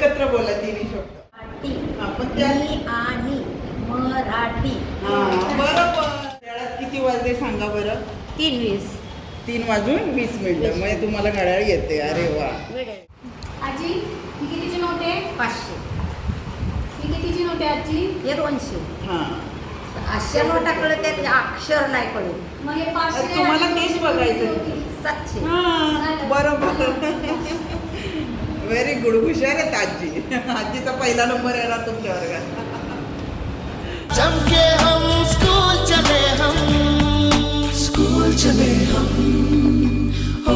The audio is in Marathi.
एकत्र बोला तिन्ही शब्द. आपण त्या आणि मराठी. बरोबर. घड्याळात किती वाजले सांगा बरं? 3:20. 3:20 म्हणजे तुम्हाला घड्याळ येते. अरे वा. आजी ही कितीची नोट आहे? 500. ही कितीची नोट आहे आजी? हे 200. हा, अशा नोटा कळत त्यात अक्षर नाही कळत. मग हे 500 तुम्हाला तेच बघायचं. 700. हा, बरोबर. Very good. हुशार आहेत आजी. आजीचा पहिला नंबर येणार तुमच्या वर्गात. जम के हम स्कूल चले हम, स्कूल चले हम, हो